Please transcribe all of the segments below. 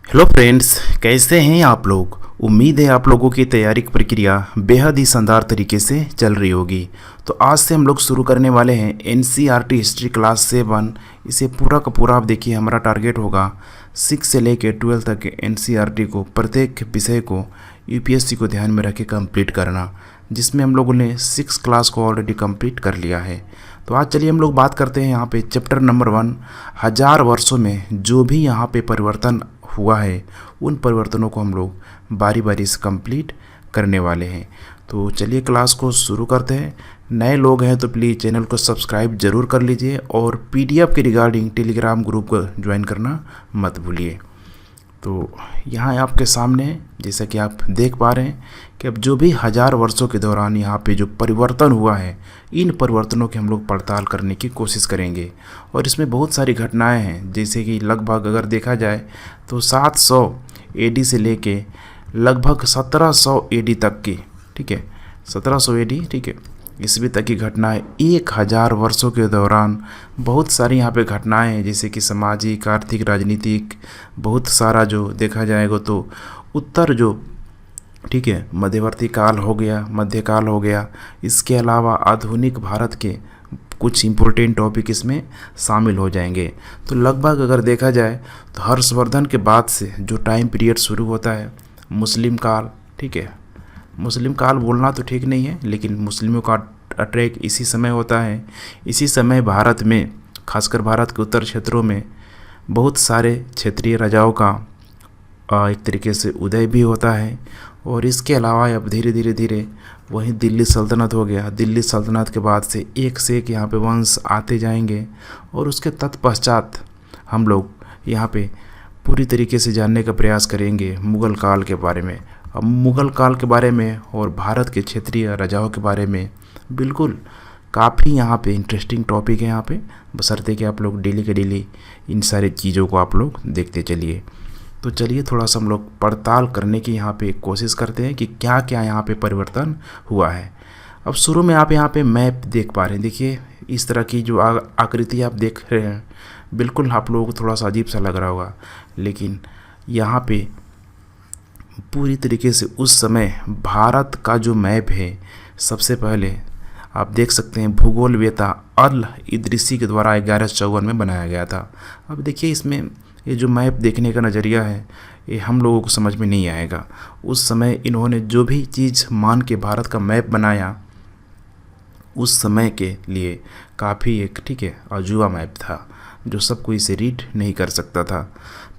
Hello friends, कैसे हैं आप लोग। उम्मीद है आप लोगों की तैयारी की प्रक्रिया बेहद ही शानदार तरीके से चल रही होगी। तो आज से हम लोग शुरू करने वाले हैं एनसीईआरटी हिस्ट्री क्लास 7। इसे पूरा का पूरा आप देखिए, हमारा टारगेट होगा 6 से लेकर 12 तक के एनसीईआरटी को, प्रत्येक विषय को यूपीएससी को ध्यान में रख के कंप्लीट करना, जिसमें हम लोगों ने 6 क्लास को ऑलरेडी कंप्लीट कर लिया है। तो आज चलिए हम लोग बात करते हैं यहाँ पे चैप्टर नंबर 1, 1000 वर्षों में जो भी यहाँ पे परिवर्तन हुआ है उन परिवर्तनों को हम लोग बारी बारी से कंप्लीट करने वाले हैं। तो चलिए क्लास को शुरू करते हैं। नए लोग हैं तो प्लीज़ चैनल को सब्सक्राइब जरूर कर लीजिए और पीडीएफ के रिगार्डिंग टेलीग्राम ग्रुप को ज्वाइन करना मत भूलिए। तो यहाँ आपके सामने जैसा कि आप देख पा रहे हैं कि अब जो भी 1000 वर्षों के दौरान यहाँ पे जो परिवर्तन हुआ है, इन परिवर्तनों की हम लोग पड़ताल करने की कोशिश करेंगे। और इसमें बहुत सारी घटनाएं हैं, जैसे कि लगभग अगर देखा जाए तो 700 एडी से लेके लगभग 1700 एडी तक की, ठीक है, 1700 एडी, ठीक है, ईस्वी तक की घटनाएं 1000 वर्षों के दौरान बहुत सारी यहाँ पे घटनाएं हैं, जैसे कि सामाजिक, आर्थिक, राजनीतिक, बहुत सारा जो देखा जाएगा तो उत्तर जो, ठीक है, मध्यवर्ती काल हो गया, मध्यकाल हो गया। इसके अलावा आधुनिक भारत के कुछ इम्पोर्टेंट टॉपिक इसमें शामिल हो जाएंगे। तो लगभग अगर देखा जाए तो हर्षवर्धन के बाद से जो टाइम पीरियड शुरू होता है मुस्लिम काल, ठीक है, मुस्लिम काल बोलना तो ठीक नहीं है, लेकिन मुस्लिमों का अटैक इसी समय होता है। इसी समय भारत में, खासकर भारत के उत्तर क्षेत्रों में बहुत सारे क्षेत्रीय राजाओं का एक तरीके से उदय भी होता है। और इसके अलावा अब धीरे धीरे वहीं दिल्ली सल्तनत हो गया। दिल्ली सल्तनत के बाद से एक यहाँ पे वंश आते जाएंगे और उसके तत्पश्चात हम लोग यहाँ पे पूरी तरीके से जानने का प्रयास करेंगे मुग़ल काल के बारे में। अब मुग़ल काल के बारे में और भारत के क्षेत्रीय राजाओं के बारे में बिल्कुल काफ़ी यहाँ पे इंटरेस्टिंग टॉपिक है यहाँ पे, बशर्ते कि आप लोग डेली के डेली इन सारी चीज़ों को आप लोग देखते चलिए। तो चलिए थोड़ा सा हम लोग पड़ताल करने की यहाँ पे कोशिश करते हैं कि क्या क्या यहाँ पे परिवर्तन हुआ है। अब शुरू में आप यहाँ पे मैप देख पा रहे हैं। देखिए इस तरह की जो आकृति आप देख रहे हैं, बिल्कुल आप लोगों को थोड़ा सा अजीब सा लग रहा होगा, लेकिन यहाँ पे पूरी तरीके से उस समय भारत का जो मैप है, सबसे पहले आप देख सकते हैं भूगोलवेत्ता अल इदरीसी के द्वारा 1154 में बनाया गया था। अब देखिए इसमें ये जो मैप देखने का नज़रिया है, ये हम लोगों को समझ में नहीं आएगा। उस समय इन्होंने जो भी चीज़ मान के भारत का मैप बनाया, उस समय के लिए काफ़ी एक, ठीक है, अजूबा मैप था जो सब कोई इसे रीड नहीं कर सकता था।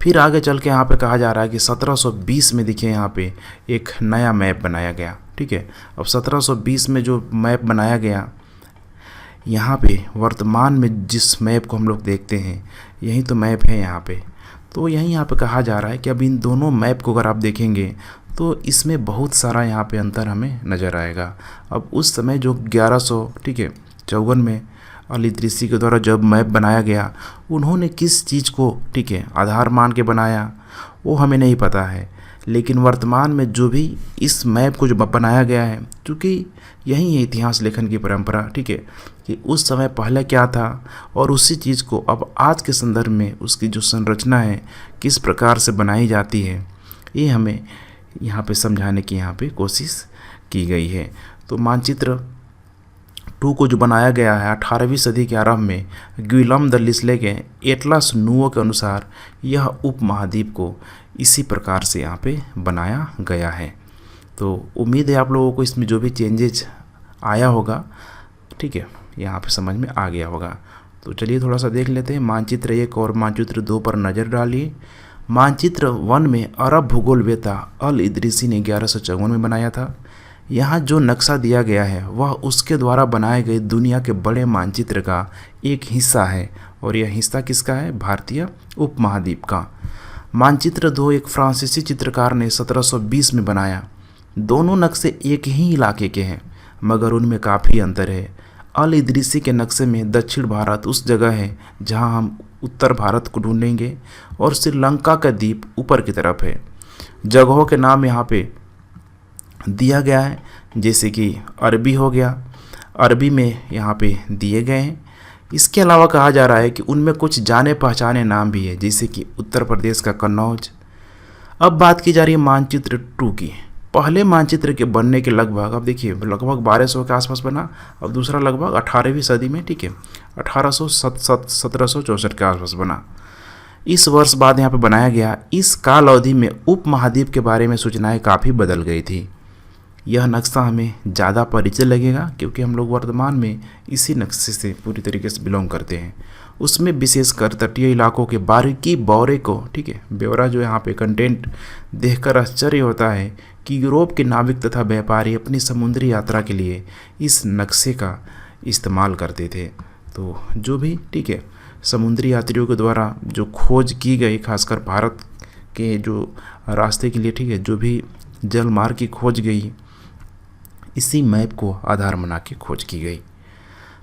फिर आगे चल के यहाँ पे कहा जा रहा है कि 1720 में देखिए यहाँ पे एक नया मैप बनाया गया, ठीक है। अब 1720 में जो मैप बनाया गया, यहाँ पे वर्तमान में जिस मैप को हम लोग देखते हैं यही तो मैप है यहाँ पे। तो यही यहाँ पे कहा जा रहा है कि अब इन दोनों मैप को अगर आप देखेंगे तो इसमें बहुत सारा यहाँ पे अंतर हमें नज़र आएगा। अब उस समय जो 1100, ठीक है, 54 में अल इदरीसी के द्वारा जब मैप बनाया गया, उन्होंने किस चीज़ को, ठीक है, आधार मान के बनाया वो हमें नहीं पता है। लेकिन वर्तमान में जो भी इस मैप को जो बनाया गया है, क्योंकि यही है इतिहास लेखन की परंपरा, ठीक है, कि उस समय पहले क्या था और उसी चीज़ को अब आज के संदर्भ में उसकी जो संरचना है किस प्रकार से बनाई जाती है, ये हमें यहाँ पे समझाने की यहाँ पे कोशिश की गई है। तो मानचित्र 2 को जो बनाया गया है 18वीं सदी के आरंभ में गिलम द लिस्ले के एटलस नुओ के अनुसार, यह उपमहाद्वीप को इसी प्रकार से यहाँ पे बनाया गया है। तो उम्मीद है आप लोगों को इसमें जो भी चेंजेज आया होगा, ठीक है, यहाँ पे समझ में आ गया होगा। तो चलिए थोड़ा सा देख लेते हैं मानचित्र 1 और मानचित्र 2 पर नज़र डालिए। मानचित्र 1 में अरब भूगोलवेत्ता अल इदरीसी ने 1154 में बनाया था। यहाँ जो नक्शा दिया गया है वह उसके द्वारा बनाए गए दुनिया के बड़े मानचित्र का एक हिस्सा है, और यह हिस्सा किसका है? भारतीय उपमहाद्वीप का। मानचित्र 2 एक फ्रांसीसी चित्रकार ने 1720 में बनाया। दोनों नक्शे एक ही इलाके के हैं, मगर उनमें काफ़ी अंतर है। अल इदरीसी के नक्शे में दक्षिण भारत उस जगह है जहां हम उत्तर भारत को ढूंढेंगे, और श्रीलंका का द्वीप ऊपर की तरफ है। जगहों के नाम यहाँ पे दिया गया है, जैसे कि अरबी हो गया, अरबी में यहाँ पे दिए गए हैं। इसके अलावा कहा जा रहा है कि उनमें कुछ जाने पहचाने नाम भी है, जैसे कि उत्तर प्रदेश का कन्नौज, अब बात की जा रही है मानचित्र 2 की। पहले मानचित्र के बनने के लगभग, अब देखिए, लगभग 1200 के आसपास बना, और दूसरा लगभग 18वीं सदी में, ठीक है, 1764 के आसपास बना। इस वर्ष बाद यहाँ पे बनाया गया। इस काल अवधि में उप महाद्वीप के बारे में सूचनाएं काफ़ी बदल गई थी। यह नक्शा हमें ज़्यादा परिचय लगेगा क्योंकि हम लोग वर्तमान में इसी नक्शे से पूरी तरीके से बिलोंग करते हैं। उसमें विशेषकर तटीय इलाकों के बारीकी ब्यौरे को, ठीक है, ब्यौरा जो यहाँ पे कंटेंट देखकर आश्चर्य होता है कि यूरोप के नाविक तथा व्यापारी अपनी समुद्री यात्रा के लिए इस नक्शे का इस्तेमाल करते थे। तो जो भी, ठीक है, समुद्री यात्रियों के द्वारा जो खोज की गई, खासकर भारत के जो रास्ते के लिए, ठीक है, जो भी जल मार्ग की खोज गई, इसी मैप को आधार बना के खोज की गई।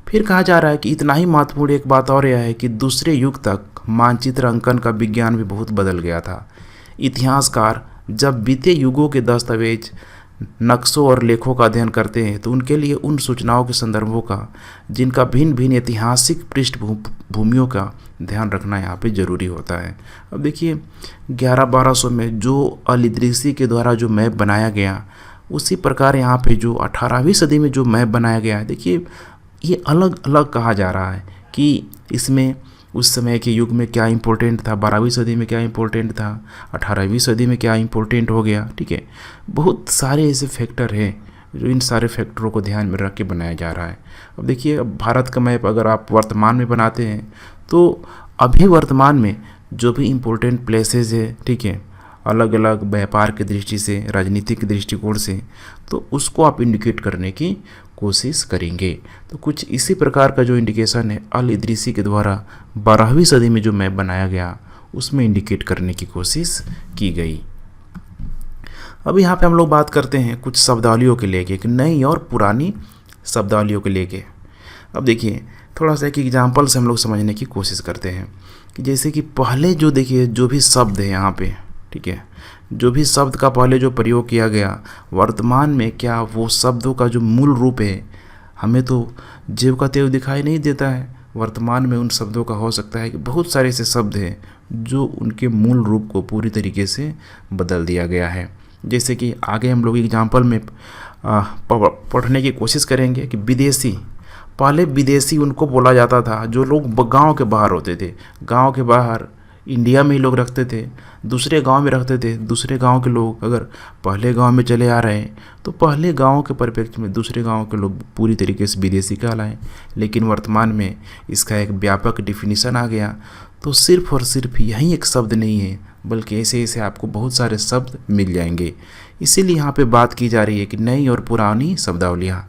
फिर कहा जा रहा है कि इतना ही महत्वपूर्ण एक बात और यह है कि दूसरे युग तक मानचित्र अंकन का विज्ञान भी बहुत बदल गया था। इतिहासकार जब बीते युगों के दस्तावेज, नक्शों और लेखों का अध्ययन करते हैं तो उनके लिए उन सूचनाओं के संदर्भों का, जिनका भिन्न भिन्न ऐतिहासिक पृष्ठभूमियों का ध्यान रखना यहाँ पे ज़रूरी होता है। अब देखिए 1100-1200 में जो अल-इदरीसी के द्वारा जो मैप बनाया गया, उसी प्रकार यहाँ पे जो 18वीं सदी में जो मैप बनाया गया है, देखिए ये अलग अलग कहा जा रहा है कि इसमें उस समय के युग में क्या इम्पोर्टेंट था, 12वीं सदी में क्या इम्पोर्टेंट था, 18वीं सदी में क्या इम्पोर्टेंट हो गया, ठीक है। बहुत सारे ऐसे फैक्टर हैं जो इन सारे फैक्टरों को ध्यान में रख के बनाया जा रहा है। अब देखिए, अब भारत का मैप अगर आप वर्तमान में बनाते हैं तो अभी वर्तमान में जो भी इम्पोर्टेंट प्लेसेस है, ठीक है, अलग अलग व्यापार की दृष्टि से, राजनीतिक दृष्टिकोण से, तो उसको आप इंडिकेट करने की कोशिश करेंगे। तो कुछ इसी प्रकार का जो इंडिकेशन है अल-इदरीसी के द्वारा 12वीं सदी में जो मैप बनाया गया, उसमें इंडिकेट करने की कोशिश की गई। अब यहाँ पे हम लोग बात करते हैं कुछ शब्दावलियों के लेके, कि नई और पुरानी शब्दावलियों के लेके। अब देखिए, थोड़ा सा एक एग्जाम्पल से हम लोग समझने की कोशिश करते हैं कि जैसे कि पहले जो, देखिए, जो भी शब्द है यहाँ पे, ठीक है, जो भी शब्द का पहले जो प्रयोग किया गया, वर्तमान में क्या वो शब्दों का जो मूल रूप है हमें तो ज्यों का त्यों दिखाई नहीं देता है। वर्तमान में उन शब्दों का हो सकता है कि बहुत सारे ऐसे शब्द हैं जो उनके मूल रूप को पूरी तरीके से बदल दिया गया है। जैसे कि आगे हम लोग एग्जाम्पल में पढ़ने की कोशिश करेंगे कि विदेशी, पहले विदेशी उनको बोला जाता था जो लोग गांव के बाहर होते थे। गांव के बाहर इंडिया में ही लोग रखते थे, दूसरे गांव में रखते थे। दूसरे गांव के लोग अगर पहले गांव में चले आ रहे हैं तो पहले गांव के परिप्रेक्ष्य में दूसरे गांव के लोग पूरी तरीके से विदेशी कहलाएं। लेकिन वर्तमान में इसका एक व्यापक डिफिनीशन आ गया। तो सिर्फ और सिर्फ यही एक शब्द नहीं है, बल्कि ऐसे ऐसे आपको बहुत सारे शब्द मिल जाएंगे। इसीलिए यहाँ पे बात की जा रही है कि नई और पुरानी शब्दावलियाँ।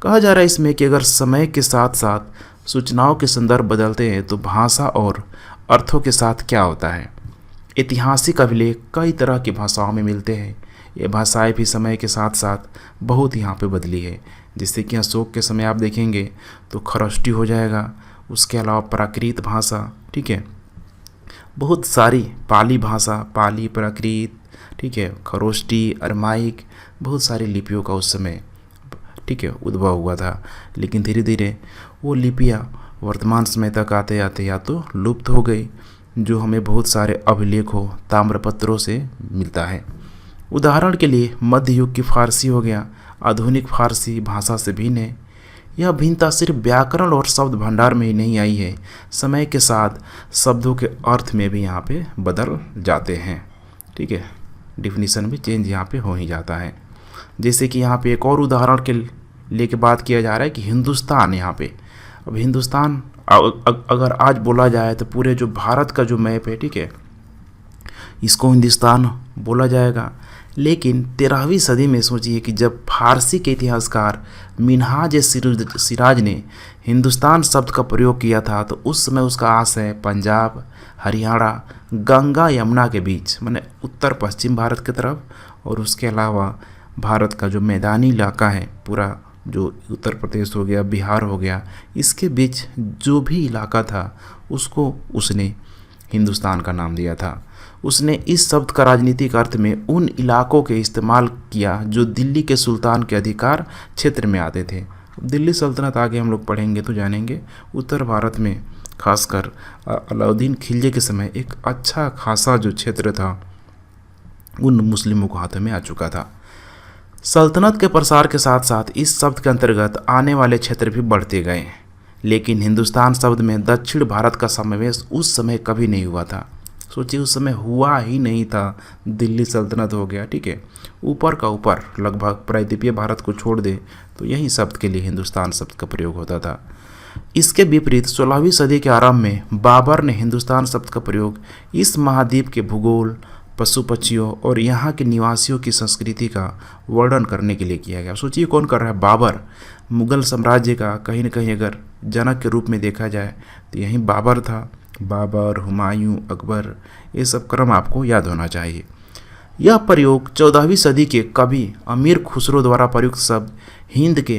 कहा जा रहा है इसमें कि अगर समय के साथ साथ सूचनाओं के संदर्भ बदलते हैं तो भाषा और अर्थों के साथ क्या होता है। ऐतिहासिक अभिलेख कई तरह की भाषाओं में मिलते हैं। ये भाषाएं भी समय के साथ साथ बहुत यहाँ पे बदली है। जैसे कि अशोक के समय आप देखेंगे तो खरोष्टी हो जाएगा, उसके अलावा प्राकृत भाषा, ठीक है, बहुत सारी पाली भाषा, पाली, प्राकृत, ठीक है, खरोष्टी, अरमाइक, बहुत सारी लिपियों का उस समय, ठीक है, उद्भव हुआ था। लेकिन धीरे धीरे वो लिपियाँ वर्तमान समय तक आते आते या तो लुप्त हो गई, जो हमें बहुत सारे अभिलेखों, ताम्रपत्रों से मिलता है। उदाहरण के लिए मध्य युग की फारसी हो गया, आधुनिक फारसी भाषा से भिन्न है। यह भिन्नता सिर्फ व्याकरण और शब्द भंडार में ही नहीं आई है, समय के साथ शब्दों के अर्थ में भी यहाँ पे बदल जाते हैं, ठीक है, डिफिनीशन भी चेंज यहाँ पे हो ही जाता है। जैसे कि यहाँ पे एक और उदाहरण के लेके बात किया जा रहा है कि हिंदुस्तान, यहाँ पे अब हिंदुस्तान अगर आज बोला जाए तो पूरे जो भारत का जो मैप है, ठीक है, इसको हिंदुस्तान बोला जाएगा। लेकिन 13वीं सदी में सोचिए कि जब फारसी के इतिहासकार मिन्हाज सिराज ने हिंदुस्तान शब्द का प्रयोग किया था तो उस समय उसका आशय पंजाब, हरियाणा, गंगा यमुना के बीच, माने उत्तर पश्चिम भारत की तरफ, और उसके अलावा भारत का जो मैदानी इलाका है पूरा, जो उत्तर प्रदेश हो गया, बिहार हो गया, इसके बीच जो भी इलाका था उसको उसने हिंदुस्तान का नाम दिया था। उसने इस शब्द का राजनीतिक अर्थ में उन इलाकों के इस्तेमाल किया जो दिल्ली के सुल्तान के अधिकार क्षेत्र में आते थे। दिल्ली सल्तनत आगे हम लोग पढ़ेंगे तो जानेंगे। उत्तर भारत में खासकर अलाउद्दीन खिलजी के समय एक अच्छा खासा जो क्षेत्र था उन मुस्लिमों को हाथों में आ चुका था। सल्तनत के प्रसार के साथ साथ इस शब्द के अंतर्गत आने वाले क्षेत्र भी बढ़ते गए, लेकिन हिंदुस्तान शब्द में दक्षिण भारत का समावेश उस समय कभी नहीं हुआ था। सोचिए, उस समय हुआ ही नहीं था। दिल्ली सल्तनत हो गया, ठीक है, ऊपर का ऊपर लगभग प्रायद्वीपीय भारत को छोड़ दे तो यही शब्द के लिए हिंदुस्तान शब्द का प्रयोग होता था। इसके विपरीत 16वीं सदी के आरंभ में बाबर ने हिंदुस्तान शब्द का प्रयोग इस महाद्वीप के भूगोल, पशु पक्षियों और यहाँ के निवासियों की संस्कृति का वर्णन करने के लिए किया गया। सोचिए, कौन कर रहा है? बाबर। मुगल साम्राज्य का कहीं न कहीं अगर जनक के रूप में देखा जाए तो यही बाबर था। बाबर, हुमायूं, अकबर, ये सब क्रम आपको याद होना चाहिए। यह प्रयोग 14वीं सदी के कवि अमीर खुसरो द्वारा प्रयुक्त शब्द हिंद के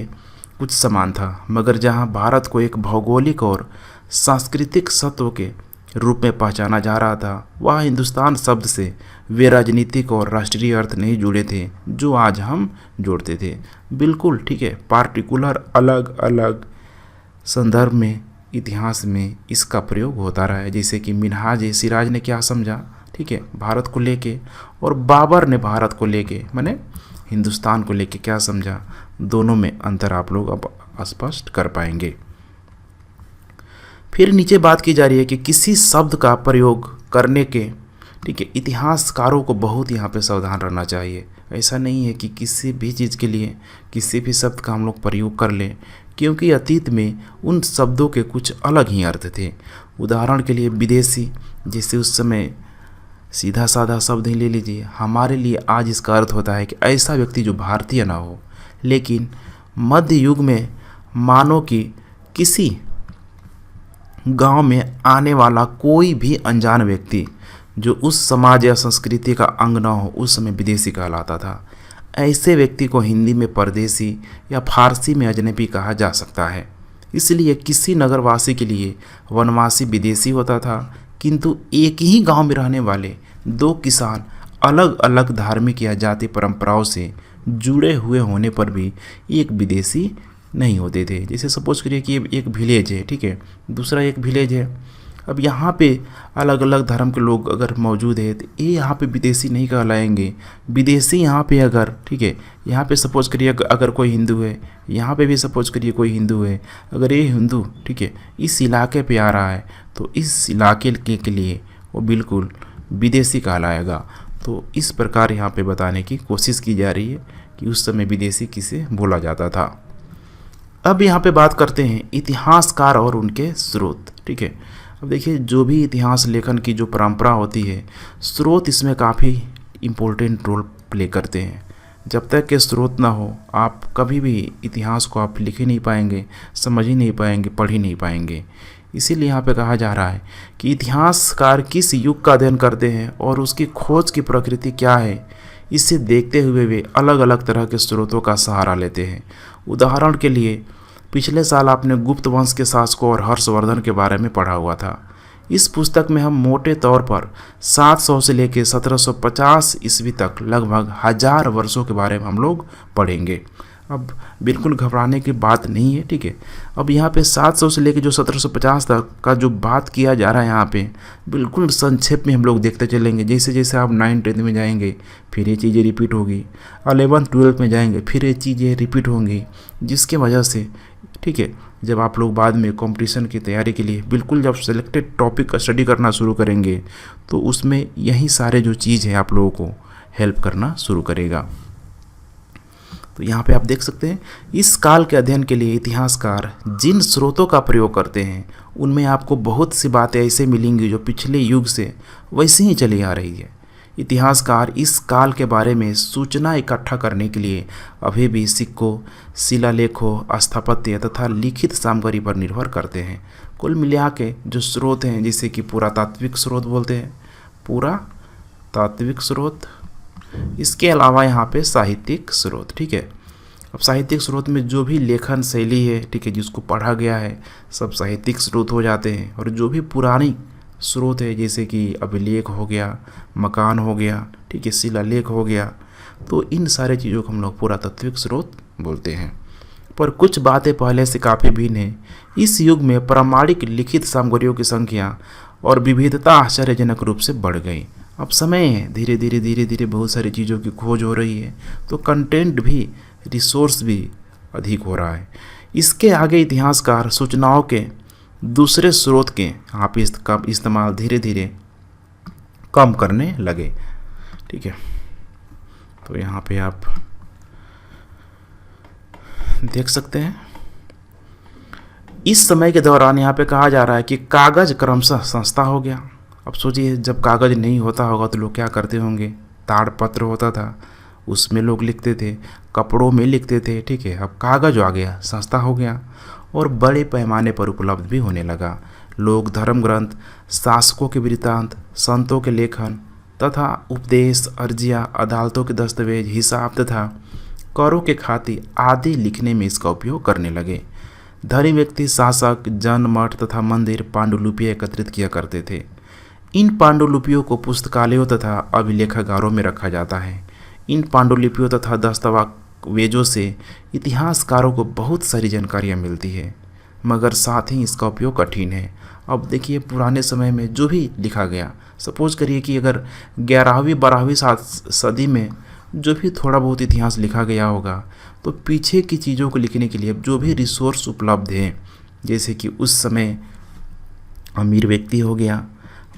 कुछ समान था, मगर जहां भारत को एक भौगोलिक और सांस्कृतिक सत्व के रूप में पहचाना जा रहा था, वह हिंदुस्तान शब्द से वे राजनीतिक और राष्ट्रीय अर्थ नहीं जुड़े थे जो आज हम जोड़ते थे। बिल्कुल ठीक है, पार्टिकुलर अलग अलग संदर्भ में, इतिहास में इसका प्रयोग होता रहा है। जैसे कि मिनहाज सिराज ने क्या समझा, ठीक है, भारत को लेके, और बाबर ने भारत को लेके माने हिंदुस्तान को लेके क्या समझा, दोनों में अंतर आप लोग अब स्पष्ट कर पाएंगे। फिर नीचे बात की जा रही है कि किसी शब्द का प्रयोग करने के, ठीक है, इतिहासकारों को बहुत यहाँ पे सावधान रहना चाहिए। ऐसा नहीं है कि किसी भी चीज़ के लिए किसी भी शब्द का हम लोग प्रयोग कर लें, क्योंकि अतीत में उन शब्दों के कुछ अलग ही अर्थ थे। उदाहरण के लिए विदेशी, जैसे उस समय सीधा साधा शब्द ही ले लीजिए, हमारे लिए आज इसका अर्थ होता है कि ऐसा व्यक्ति जो भारतीय ना हो। लेकिन मध्य युग में मानो कि किसी गांव में आने वाला कोई भी अनजान व्यक्ति जो उस समाज या संस्कृति का अंग न हो, उस समय विदेशी कहलाता था। ऐसे व्यक्ति को हिंदी में परदेशी या फारसी में अजनबी कहा जा सकता है। इसलिए किसी नगरवासी के लिए वनवासी विदेशी होता था, किंतु एक ही गांव में रहने वाले दो किसान अलग अलग धार्मिक या जाति परंपराओं से जुड़े हुए होने पर भी एक विदेशी नहीं होते थे। जैसे सपोज करिए कि एक विलेज है, ठीक है, दूसरा एक विलेज है। अब यहाँ पे अलग अलग धर्म के लोग अगर मौजूद है तो ये यहाँ पे विदेशी नहीं कहलाएंगे। विदेशी यहाँ पे अगर, ठीक है, यहाँ पे सपोज करिए अगर कोई हिंदू है, यहाँ पे भी सपोज करिए कोई हिंदू है, अगर ये हिंदू, ठीक है, इस इलाके पे आ रहा है तो इस इलाके के लिए वो बिल्कुल विदेशी कहलाएगा। तो इस प्रकार यहाँ पे बताने की कोशिश की जा रही है कि उस समय विदेशी किसे बोला जाता था। अब यहाँ पे बात करते हैं इतिहासकार और उनके स्रोत, ठीक है। अब देखिए, जो भी इतिहास लेखन की जो परंपरा होती है, स्रोत इसमें काफ़ी इम्पोर्टेंट रोल प्ले करते हैं। जब तक के स्रोत ना हो, आप कभी भी इतिहास को आप लिख ही नहीं पाएंगे, समझ ही नहीं पाएंगे, पढ़ ही नहीं पाएंगे। इसीलिए यहाँ पे कहा जा रहा है कि इतिहासकार किस युग का अध्ययन करते हैं और उसकी खोज की प्रकृति क्या है, इसे देखते हुए वे अलग अलग तरह के स्रोतों का सहारा लेते हैं। उदाहरण के लिए, पिछले साल आपने गुप्त वंश के शासकों और हर्षवर्धन के बारे में पढ़ा हुआ था। इस पुस्तक में हम मोटे तौर पर 700 से लेकर 1750 ईस्वी तक लगभग 1000 वर्षों के बारे में हम लोग पढ़ेंगे। अब बिल्कुल घबराने की बात नहीं है, ठीक है। अब यहाँ पे 700 से लेकर जो 1750 तक का जो बात किया जा रहा है, यहाँ पे बिल्कुल संक्षेप में हम लोग देखते चलेंगे। जैसे जैसे आप 9th-10th में जाएंगे फिर ये चीज़ें रिपीट होगी, 11th-12th में जाएंगे फिर ये चीज़ें रिपीट होंगी, जिसके वजह से, ठीक है, जब आप लोग बाद में कंपटीशन की तैयारी के लिए बिल्कुल जब सेलेक्टेड टॉपिक का स्टडी करना शुरू करेंगे तो उसमें यही सारे जो चीज़ है आप लोगों को हेल्प करना शुरू करेगा। तो यहाँ पे आप देख सकते हैं, इस काल के अध्ययन के लिए इतिहासकार जिन स्रोतों का प्रयोग करते हैं उनमें आपको बहुत सी बातें ऐसे मिलेंगी जो पिछले युग से वैसे ही चली आ रही है। इतिहासकार इस काल के बारे में सूचना इकट्ठा करने के लिए अभी भी सिक्कों, शिलालेखों, स्थापत्य तथा लिखित सामग्री पर निर्भर करते हैं। कुल मिला के जो स्रोत हैं, जैसे कि पुरातात्विक स्रोत बोलते हैं, पुरातात्विक स्रोत, इसके अलावा यहाँ पे साहित्यिक स्रोत, ठीक है। अब साहित्यिक स्रोत में जो भी लेखन शैली है, ठीक है, जिसको पढ़ा गया है, सब साहित्यिक स्रोत हो जाते हैं। और जो भी पुरानी स्रोत है, जैसे कि अभिलेख हो गया, मकान हो गया, ठीक है, शिलालेख हो गया, तो इन सारे चीज़ों को हम लोग पुरातात्विक स्रोत बोलते हैं। पर कुछ बातें पहले से काफ़ी भिन्न हैं। इस युग में प्रामाणिक लिखित सामग्रियों की संख्या और विविधता आश्चर्यजनक रूप से बढ़ गई। अब समय है, धीरे धीरे बहुत सारी चीज़ों की खोज हो रही है, तो कंटेंट भी, रिसोर्स भी अधिक हो रहा है। इसके आगे इतिहासकार सूचनाओं के दूसरे स्रोत के आप इसका इस्तेमाल धीरे धीरे कम करने लगे। ठीक है, तो यहाँ पे आप देख सकते हैं इस समय के दौरान यहाँ पे कहा जा रहा है कि कागज़ क्रमशः सस्ता हो गया। अब सोचिए, जब कागज़ नहीं होता होगा तो लोग क्या करते होंगे, ताड़पत्र होता था, उसमें लोग लिखते थे, कपड़ों में लिखते थे। ठीक है, अब कागज़ आ गया, सस्ता हो गया और बड़े पैमाने पर उपलब्ध भी होने लगा। लोग धर्म ग्रंथ, शासकों के वृत्तांत, संतों के लेखन तथा उपदेश, अर्जियाँ, अदालतों के दस्तावेज, हिसाब तथा करों के खाते आदि लिखने में इसका उपयोग करने लगे। धनी व्यक्ति, शासक, जन, मठ तथा मंदिर पांडुलिपियाँ एकत्रित किया करते थे। इन पांडुलिपियों को पुस्तकालयों तथा अभिलेखागारों में रखा जाता है। इन पांडुलिपियों तथा दस्तावेजों से इतिहासकारों को बहुत सारी जानकारियाँ मिलती है, मगर साथ ही इसका उपयोग कठिन है। अब देखिए, पुराने समय में जो भी लिखा गया, सपोज करिए कि अगर 11वीं 12वीं सदी में जो भी थोड़ा बहुत इतिहास लिखा गया होगा, तो पीछे की चीज़ों को लिखने के लिए जो भी रिसोर्स उपलब्ध हैं, जैसे कि उस समय अमीर व्यक्ति हो गया,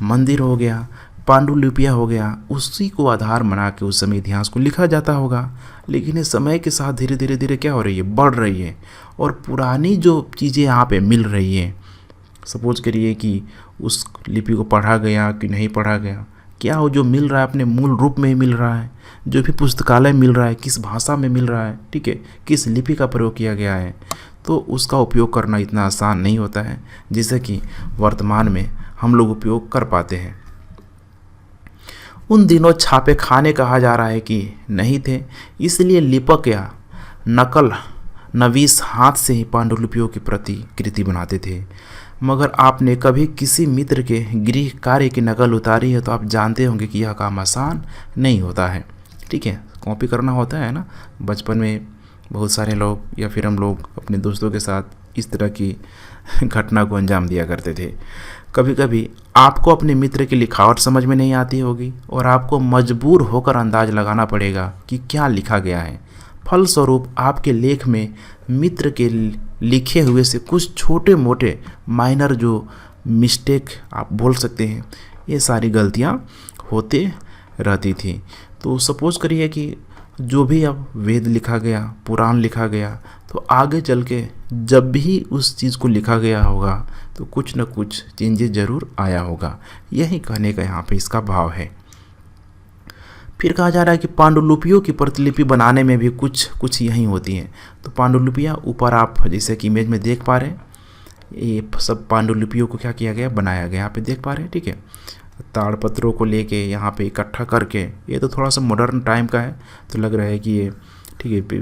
मंदिर हो गया, पांडुलिपियाँ हो गया, उसी को आधार बना के उस समय इतिहास को लिखा जाता होगा। लेकिन ये समय के साथ धीरे धीरे क्या हो रही है, बढ़ रही है, और पुरानी जो चीज़ें यहाँ पे मिल रही हैं, सपोज करिए कि उस लिपि को पढ़ा गया कि नहीं पढ़ा गया, क्या हो जो मिल रहा है अपने मूल रूप में ही मिल रहा है, जो भी पुस्तकालय मिल रहा है किस भाषा में मिल रहा है, ठीक है, किस लिपि का प्रयोग किया गया है, तो उसका उपयोग करना इतना आसान नहीं होता है जिससे कि वर्तमान में हम लोग उपयोग कर पाते हैं। उन दिनों छापे खाने कहा जा रहा है कि नहीं थे, इसलिए लिपक या नकल नवीस हाथ से ही पांडुलिपियों की प्रतिकृति बनाते थे। मगर आपने कभी किसी मित्र के गृह कार्य की नकल उतारी है तो आप जानते होंगे कि यह काम आसान नहीं होता है। ठीक है, कॉपी करना होता है ना। बचपन में बहुत सारे लोग या फिर हम लोग अपने दोस्तों के साथ इस तरह की घटना को अंजाम दिया करते थे। कभी कभी आपको अपने मित्र की लिखावट समझ में नहीं आती होगी और आपको मजबूर होकर अंदाज लगाना पड़ेगा कि क्या लिखा गया है। फलस्वरूप आपके लेख में मित्र के लिखे हुए से कुछ छोटे मोटे माइनर जो मिस्टेक आप बोल सकते हैं, ये सारी गलतियाँ होते रहती थी। तो सपोज़ करिए कि जो भी अब वेद लिखा गया, पुराण लिखा गया, तो आगे चल के जब भी उस चीज़ को लिखा गया होगा तो कुछ न कुछ चेंजेस ज़रूर आया होगा। यही कहने का यहाँ पे इसका भाव है। फिर कहा जा रहा है कि पांडुलिपियों की प्रतिलिपि बनाने में भी कुछ यही होती हैं। तो पांडुलिपियाँ ऊपर आप जैसे कि इमेज में देख पा रहे हैं, ये सब पांडुलिपियों को क्या किया गया, बनाया गया, यहाँ पे देख पा रहे हैं। ठीक है, ताड़पत्रों को लेके यहाँ पे इकट्ठा करके, ये तो थोड़ा सा मॉडर्न टाइम का है तो लग रहा है कि ये ठीक है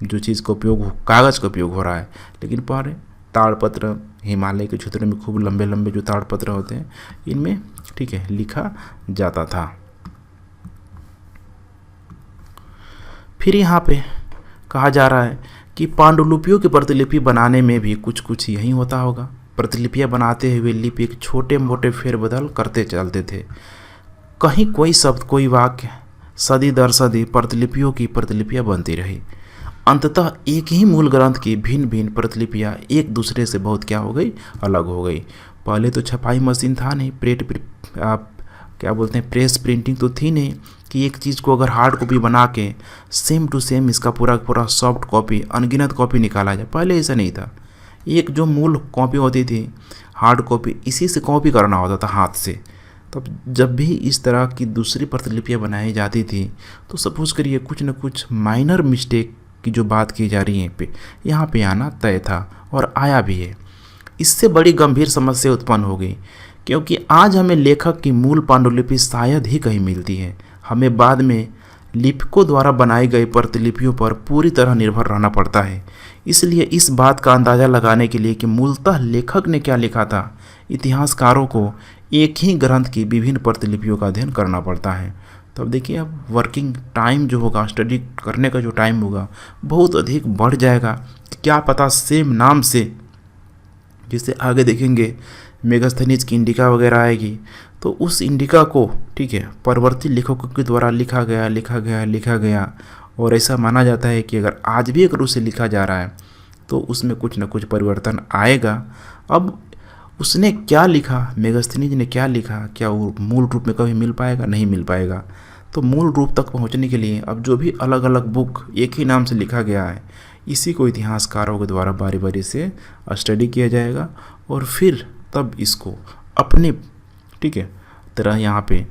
जो चीज़ का उपयोग कागज़ का उपयोग हो रहा है, लेकिन पा रहे ताड़पत्र हिमालय के क्षेत्र में खूब लंबे लंबे जो ताड़पत्र होते हैं इनमें ठीक है लिखा जाता था। फिर यहाँ पे कहा जा रहा है कि पांडुलिपियों की प्रतिलिपि बनाने में भी कुछ यही होता होगा। प्रतिलिपियाँ बनाते हुए लिपि एक छोटे मोटे फेरबदल करते चलते थे। कहीं कोई शब्द, कोई वाक्य सदी दर सदी प्रतिलिपियों की प्रतिलिपियाँ बनती रही। अंततः एक ही मूल ग्रंथ की भिन्न भिन्न प्रतिलिपियाँ एक दूसरे से बहुत क्या हो गई, अलग हो गई। पहले तो छपाई मशीन था नहीं, प्रेस प्रिंटिंग तो थी नहीं कि एक चीज़ को अगर हार्ड कॉपी बना के सेम टू सेम इसका पूरा सॉफ्ट कॉपी, अनगिनत कॉपी निकाला जाए। पहले ऐसा नहीं था। एक जो मूल कॉपी होती थी हार्ड कॉपी, इसी से कॉपी करना होता था हाथ से। तब जब भी इस तरह की दूसरी प्रतिलिपियाँ बनाई जाती थी तो सपोज करिए कुछ न कुछ माइनर मिस्टेक की जो बात की जा रही है यहाँ पे आना तय था और आया भी है। इससे बड़ी गंभीर समस्या उत्पन्न हो गई क्योंकि आज हमें लेखक की मूल पांडुलिपि शायद ही कहीं मिलती है। हमें बाद में लिपिकों द्वारा बनाई गई प्रतिलिपियों पर पूरी तरह निर्भर रहना पड़ता है। इसलिए इस बात का अंदाज़ा लगाने के लिए कि मूलतः लेखक ने क्या लिखा था, इतिहासकारों को एक ही ग्रंथ की विभिन्न प्रतिलिपियों का अध्ययन करना पड़ता है। तो अब देखिए, अब वर्किंग टाइम जो होगा, स्टडी करने का जो टाइम होगा बहुत अधिक बढ़ जाएगा। क्या पता सेम नाम से, जैसे आगे देखेंगे मेगास्थनीज की इंडिका वगैरह आएगी तो उस इंडिका को, ठीक है, परवर्ती लेखकों के द्वारा लिखा गया और ऐसा माना जाता है कि अगर आज भी अगर उसे लिखा जा रहा है तो उसमें कुछ न कुछ परिवर्तन आएगा। अब उसने क्या लिखा, मेगस्थनीज ने क्या लिखा, क्या वो मूल रूप में कभी मिल पाएगा? नहीं मिल पाएगा। तो मूल रूप तक पहुंचने के लिए अब जो भी अलग अलग बुक एक ही नाम से लिखा गया है, इसी को इतिहासकारों के द्वारा बारी बारी से स्टडी किया जाएगा और फिर तब इसको अपने, ठीक है, तरह यहाँ पे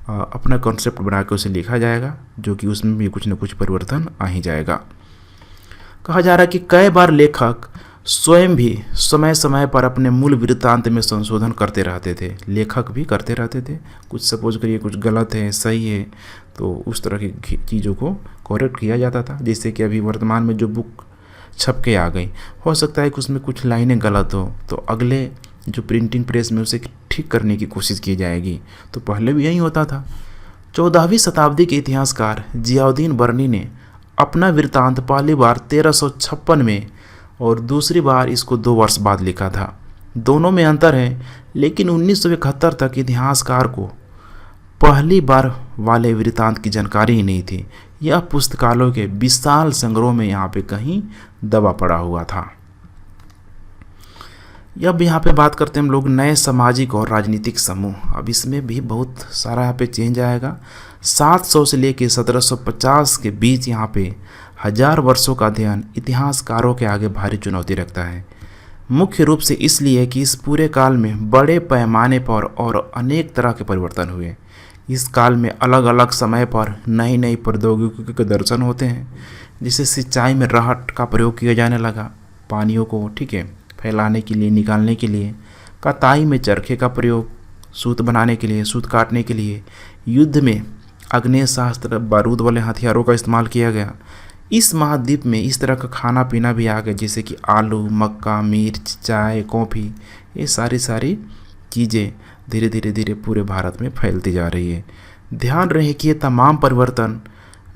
अपना कॉन्सेप्ट बना के उसे लिखा जाएगा, जो कि उसमें भी कुछ न कुछ परिवर्तन आ ही जाएगा। कहा जा रहा है कि कई बार लेखक स्वयं भी समय समय पर अपने मूल वृत्तांत में संशोधन करते रहते थे। लेखक भी करते रहते थे, कुछ सपोज करिए कुछ गलत है, सही है, तो उस तरह की चीज़ों को करेक्ट किया जाता था। जैसे कि अभी वर्तमान में जो बुक छप के आ गई, हो सकता है कि उसमें कुछ लाइनें गलत हो, तो अगले जो प्रिंटिंग प्रेस में उसे ठीक करने की कोशिश की जाएगी। तो पहले भी यही होता था। 14वीं शताब्दी के इतिहासकार जियाउद्दीन बर्नी ने अपना वृत्तांत पहली बार 1356 में और दूसरी बार इसको 2 वर्ष बाद लिखा था। दोनों में अंतर है, लेकिन 1971 तक इतिहासकार को पहली बार वाले वृत्तांत की जानकारी ही नहीं थी। यह पुस्तकालयों के विशाल संग्रह में यहाँ पे कहीं दबा पड़ा हुआ था। अब यहाँ पे बात करते हैं हम लोग नए सामाजिक और राजनीतिक समूह। अब इसमें भी बहुत सारा यहाँ पे चेंज आएगा। 700 से लेके 1750 के बीच यहाँ पे 1000 वर्षों का अध्ययन इतिहासकारों के आगे भारी चुनौती रखता है। मुख्य रूप से इसलिए कि इस पूरे काल में बड़े पैमाने पर और अनेक तरह के परिवर्तन हुए। इस काल में अलग अलग समय पर नई नई प्रौद्योगिकी के दर्शन होते हैं। जिससे सिंचाई में रहट का प्रयोग किया जाने लगा, पानियों को, ठीक है, फैलाने के लिए, निकालने के लिए। कताई में चरखे का प्रयोग, सूत बनाने के लिए, सूत काटने के लिए। युद्ध में आग्नेयास्त्र, बारूद वाले हथियारों का इस्तेमाल किया गया। इस महाद्वीप में इस तरह का खाना पीना भी आ गया, जैसे कि आलू, मक्का, मिर्च, चाय, कॉफ़ी। ये सारी चीज़ें धीरे धीरे पूरे भारत में फैलती जा रही है। ध्यान रहे कि ये तमाम परिवर्तन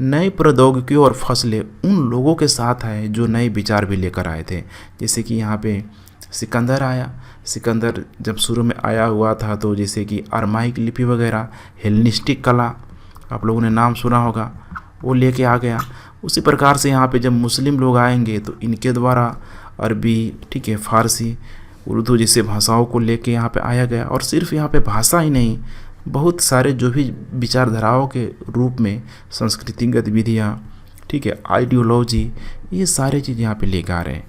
नई प्रौद्योगिकियों और फसलें उन लोगों के साथ आए जो नए विचार भी लेकर आए थे। जैसे कि यहाँ पे सिकंदर आया। सिकंदर जब शुरू में आया हुआ था तो जैसे कि अरमाइक लिपि वगैरह, हेलेनिस्टिक कला, आप लोगों ने नाम सुना होगा, वो लेके आ गया। उसी प्रकार से यहाँ पे जब मुस्लिम लोग आएंगे तो इनके द्वारा अरबी, ठीक है, फारसी, उर्दू जैसे भाषाओं को लेके यहाँ पे आया गया। और सिर्फ यहाँ पे भाषा ही नहीं, बहुत सारे जो भी विचारधाराओं के रूप में सांस्कृतिक गतिविधियाँ, ठीक है, आइडियोलॉजी, ये सारे चीज़ यहाँ पे लेकर आ रहे हैं।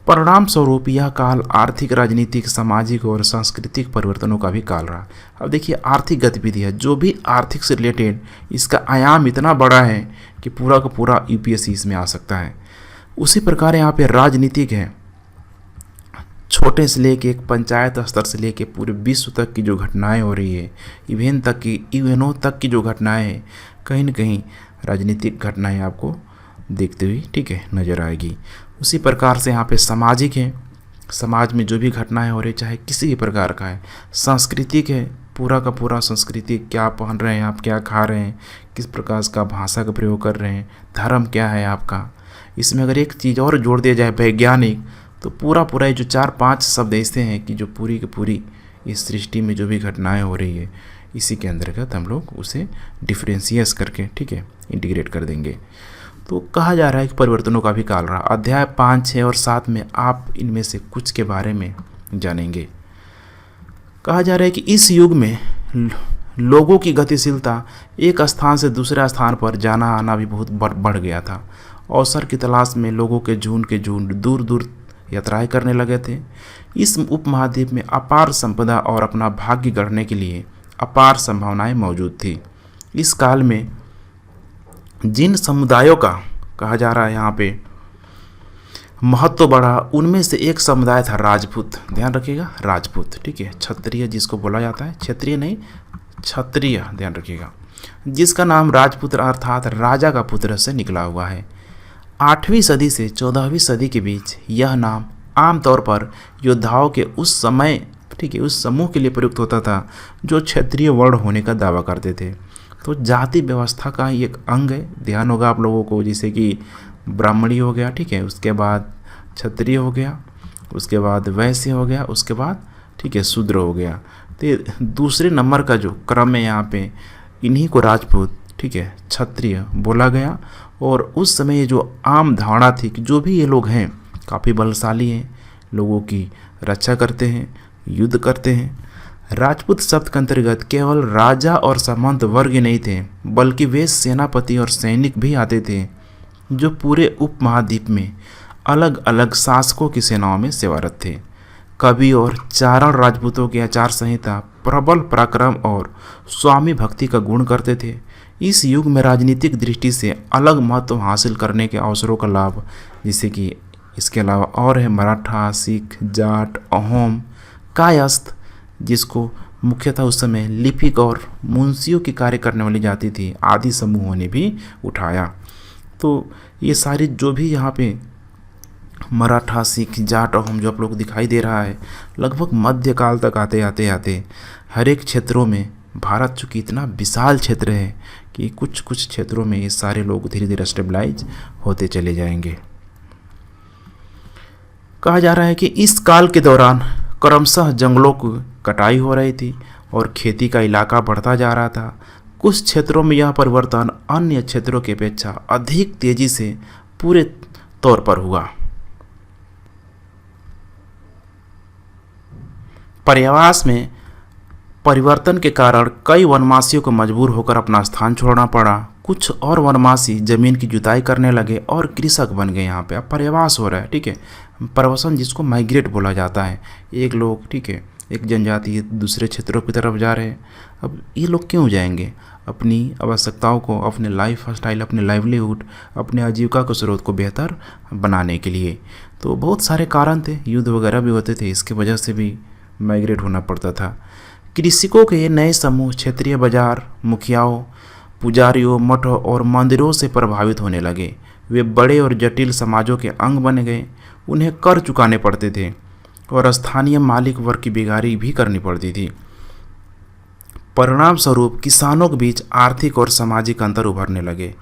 परिणाम स्वरूप यह काल आर्थिक, राजनीतिक, सामाजिक और सांस्कृतिक परिवर्तनों का भी काल रहा। अब देखिए, आर्थिक गतिविधियाँ, जो भी आर्थिक से रिलेटेड, इसका आयाम इतना बड़ा है कि पूरा का पूरा यूपीएससी इसमें आ सकता है। उसी प्रकार यहाँ पे राजनीतिक है, छोटे से लेके एक पंचायत स्तर से लेके पूरे विश्व तक की जो घटनाएं हो रही है, इवेंटों तक की जो घटनाएं हैं, कहीं न कहीं राजनीतिक घटनाएं आपको देखते हुए, ठीक है, नज़र आएगी। उसी प्रकार से यहाँ पे सामाजिक है, समाज में जो भी घटनाएं हो रही, चाहे किसी भी प्रकार का है। सांस्कृतिक है, पूरा का पूरा संस्कृति, क्या पहन रहे हैं आप, क्या खा रहे हैं, किस प्रकार का भाषा का प्रयोग कर रहे हैं, धर्म क्या है आपका। इसमें अगर एक चीज़ और जोड़ दिया जाए, वैज्ञानिक, तो पूरा ये जो 4-5 शब्द ऐसे हैं कि जो पूरी की पूरी इस सृष्टि में जो भी घटनाएं हो रही है, इसी के अंतर्गत हम लोग उसे डिफ्रेंशिएट करके, ठीक है, इंटीग्रेट कर देंगे। तो कहा जा रहा है कि परिवर्तनों का भी काल रहा। अध्याय 5, 6 और 7 में आप इनमें से कुछ के बारे में जानेंगे। कहा जा रहा है कि इस युग में लोगों की गतिशीलता, एक स्थान से दूसरे स्थान पर जाना आना भी बहुत बढ़ गया था। अवसर की तलाश में लोगों के झुंड दूर दूर यात्राएं करने लगे थे। इस उपमहाद्वीप में अपार संपदा और अपना भाग्य गढ़ने के लिए अपार संभावनाएं मौजूद थी। इस काल में जिन समुदायों का, कहा जा रहा है यहाँ पे, महत्व बढ़ा, उनमें से एक समुदाय था राजपूत। ध्यान रखिएगा, राजपूत, ठीक है, क्षत्रिय जिसको बोला जाता है, क्षेत्रीय नहीं, क्षत्रिय, ध्यान रखिएगा, जिसका नाम राजपुत्र अर्थात राजा का पुत्र से निकला हुआ है। 8वीं सदी से 14वीं सदी के बीच यह नाम आमतौर पर योद्धाओं के उस समय, ठीक है, उस समूह के लिए प्रयुक्त होता था जो क्षेत्रीय वर्ण होने का दावा करते थे। तो जाति व्यवस्था का ही एक अंग है, ध्यान होगा आप लोगों को। जैसे कि ब्राह्मणी हो गया, ठीक है, उसके बाद क्षत्रिय हो गया, उसके बाद वैश्य हो गया, उसके बाद ठीक है, शूद्र हो गया। तो ये दूसरे नंबर का जो क्रम है यहाँ पे, इन्हीं को राजपूत, ठीक है, क्षत्रिय बोला गया। और उस समय ये जो आम धारणा थी कि जो भी ये लोग हैं काफ़ी बलशाली हैं, लोगों की रक्षा करते हैं, युद्ध करते हैं। राजपूत शब्द के अंतर्गत केवल राजा और सामंत वर्ग नहीं थे, बल्कि वे सेनापति और सैनिक भी आते थे जो पूरे उपमहाद्वीप में अलग अलग शासकों की सेनाओं में सेवारत थे। कवि और चारण राजपूतों की आचार संहिता प्रबल पराक्रम और स्वामी भक्ति का गुण करते थे। इस युग में राजनीतिक दृष्टि से अलग महत्व हासिल करने के अवसरों का लाभ, जैसे कि इसके अलावा और है मराठा, सिख, जाट, अहोम, कायस्थ, जिसको मुख्यतः उस समय लिपिक और मुंशियों की कार्य करने वाली जाति थी, आदि समूहों ने भी उठाया। तो ये सारी जो भी यहाँ पे मराठा, सिख, जाट, अहोम जो आप लोग दिखाई दे रहा है, लगभग मध्यकाल तक आते आते आते हर एक क्षेत्रों में, भारत चूँकि इतना विशाल क्षेत्र है कि कुछ कुछ क्षेत्रों में ये सारे लोग धीरे धीरे स्टेबलाइज होते चले जाएंगे। कहा जा रहा है कि इस काल के दौरान क्रमशः जंगलों की कटाई हो रही थी और खेती का इलाका बढ़ता जा रहा था। कुछ क्षेत्रों में यह परिवर्तन अन्य क्षेत्रों की अपेक्षा अधिक तेजी से पूरे तौर पर हुआ। पर्यावास में परिवर्तन के कारण कई वनवासियों को मजबूर होकर अपना स्थान छोड़ना पड़ा। कुछ और वनवासी जमीन की जुताई करने लगे और कृषक बन गए। यहाँ पे अब पर्यावास हो रहा है, ठीक है, प्रवसन जिसको माइग्रेट बोला जाता है। एक लोग, ठीक है, एक जनजाति दूसरे क्षेत्रों की तरफ जा रहे हैं। अब ये लोग क्यों जाएंगे? अपनी आवश्यकताओं को, अपने लाइफ स्टाइल, अपने लाइवलीहुड, अपने आजीविका के स्रोत को बेहतर बनाने के लिए। तो बहुत सारे कारण थे, युद्ध वगैरह भी होते थे, इसके वजह से भी माइग्रेट होना पड़ता था। कृषकों के ये नए समूह क्षेत्रीय बाजार, मुखियाओं, पुजारियों, मठों और मंदिरों से प्रभावित होने लगे। वे बड़े और जटिल समाजों के अंग बन गए। उन्हें कर चुकाने पड़ते थे और स्थानीय मालिक वर्ग की बेगारी भी करनी पड़ती थी। परिणाम स्वरूप किसानों के बीच आर्थिक और सामाजिक अंतर उभरने लगे।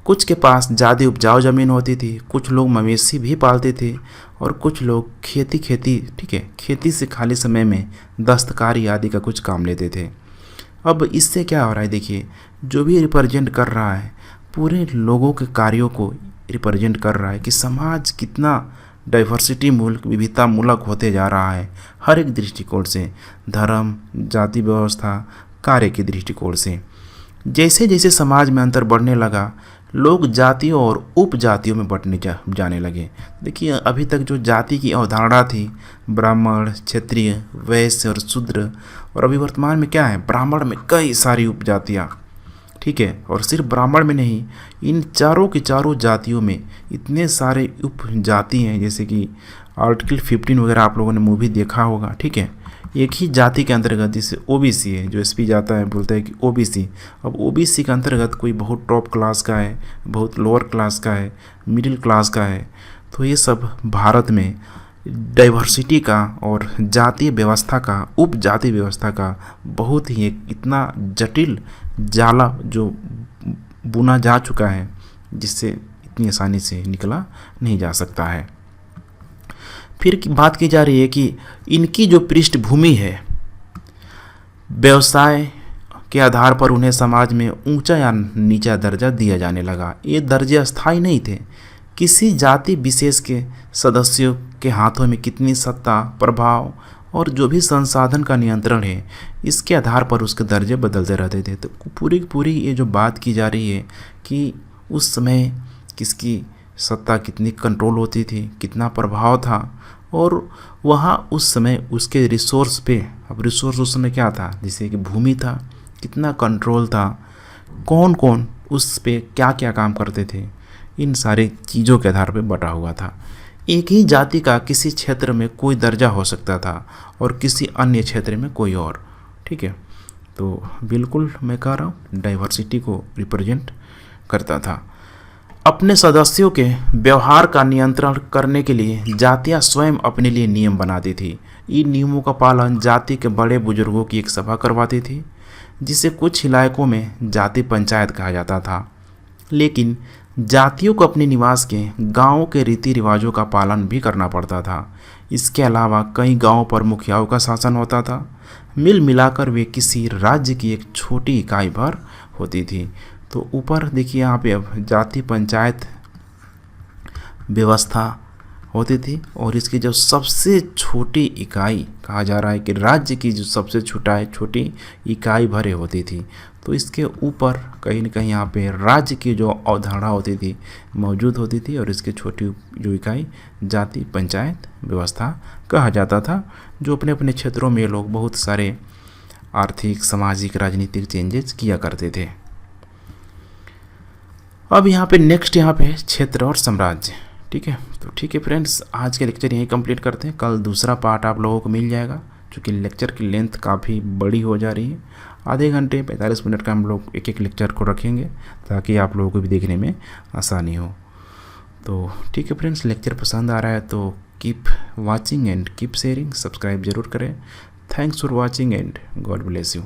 कुछ के पास ज़्यादा उपजाऊ ज़मीन होती थी, कुछ लोग मवेशी भी पालते थे और कुछ लोग खेती से खाली समय में दस्तकारी आदि का कुछ काम लेते थे। अब इससे क्या हो रहा है, देखिए, जो भी रिप्रेजेंट कर रहा है पूरे लोगों के कार्यों को रिप्रेजेंट कर रहा है कि समाज कितना डाइवर्सिटी मूलक, विविधता मूलक होते जा रहा है हर एक दृष्टिकोण से, धर्म, जाति व्यवस्था, कार्य के दृष्टिकोण से। जैसे जैसे समाज में अंतर बढ़ने लगा, लोग जातियों और उपजातियों में बंटने जाने लगे। देखिए, अभी तक जो जाति की अवधारणा थी, ब्राह्मण, क्षत्रिय, वैश्य और शूद्र, और अभी वर्तमान में क्या है, ब्राह्मण में कई सारी उपजातियाँ, ठीक है, और सिर्फ ब्राह्मण में नहीं, इन चारों की चारों जातियों में इतने सारे उपजाति हैं, जैसे कि आर्टिकल 15 वगैरह आप लोगों ने मूवी देखा होगा, ठीक है। एक ही जाति के अंतर्गत, जैसे ओबीसी है, जो एसपी जाता है बोलता है कि ओबीसी। अब ओबीसी के अंतर्गत कोई बहुत टॉप क्लास का है, बहुत लोअर क्लास का है, मिडिल क्लास का है। तो ये सब भारत में डाइवर्सिटी का और जातीय व्यवस्था का, उपजाति व्यवस्था का बहुत ही एक इतना जटिल जाला जो बुना जा चुका है, जिससे इतनी आसानी से निकला नहीं जा सकता है। फिर बात की जा रही है कि इनकी जो पृष्ठभूमि है, व्यवसाय के आधार पर उन्हें समाज में ऊंचा या नीचा दर्जा दिया जाने लगा। ये दर्जे अस्थायी नहीं थे। किसी जाति विशेष के सदस्यों के हाथों में कितनी सत्ता, प्रभाव और जो भी संसाधन का नियंत्रण है, इसके आधार पर उसके दर्जे बदलते रहते थे। तो पूरी पूरी ये जो बात की जा रही है कि उस समय किसकी सत्ता कितनी कंट्रोल होती थी, कितना प्रभाव था, और वहाँ उस समय उसके रिसोर्स पे, अब रिसोर्स उस समय क्या था, जैसे कि भूमि था, कितना कंट्रोल था, कौन कौन उस पे क्या क्या काम करते थे, इन सारी चीज़ों के आधार पे बटा हुआ था। एक ही जाति का किसी क्षेत्र में कोई दर्जा हो सकता था और किसी अन्य क्षेत्र में कोई और, ठीक है। तो बिल्कुल मैं कह रहा हूँ डाइवर्सिटी को रिप्रेजेंट करता था। अपने सदस्यों के व्यवहार का नियंत्रण करने के लिए जातियाँ स्वयं अपने लिए नियम बनाती थी। इन नियमों का पालन जाति के बड़े बुजुर्गों की एक सभा करवाती थी, जिसे कुछ इलाकों में जाति पंचायत कहा जाता था। लेकिन जातियों को अपने निवास के गांवों के रीति रिवाजों का पालन भी करना पड़ता था। इसके अलावा कई गांवों पर मुखियाओं का शासन होता था। मिल मिलाकर वे किसी राज्य की एक छोटी इकाई भर होती थी। तो ऊपर देखिए यहाँ पे अब जाति पंचायत व्यवस्था होती थी और इसकी जो सबसे छोटी इकाई कहा जा रहा है कि राज्य की जो सबसे छोटी इकाई भरे होती थी। तो इसके ऊपर कहीं न कहीं यहाँ पे राज्य की जो अवधारणा होती थी मौजूद होती थी और इसकी छोटी जो इकाई जाति पंचायत व्यवस्था कहा जाता था, जो अपने अपने क्षेत्रों में लोग बहुत सारे आर्थिक सामाजिक राजनीतिक चेंजेस किया करते थे। अब यहाँ पे नेक्स्ट यहाँ पे क्षेत्र और साम्राज्य। ठीक है, तो ठीक है फ्रेंड्स, आज के लेक्चर यहीं कंप्लीट करते हैं। कल दूसरा पार्ट आप लोगों को मिल जाएगा, क्योंकि लेक्चर की लेंथ काफ़ी बड़ी हो जा रही है। आधे घंटे 45 मिनट का हम लोग एक एक लेक्चर को रखेंगे ताकि आप लोगों को भी देखने में आसानी हो। तो ठीक है फ्रेंड्स, लेक्चर पसंद आ रहा है तो keep watching and keep sharing, subscribe जरूर करें। Thanks for watching and God bless you.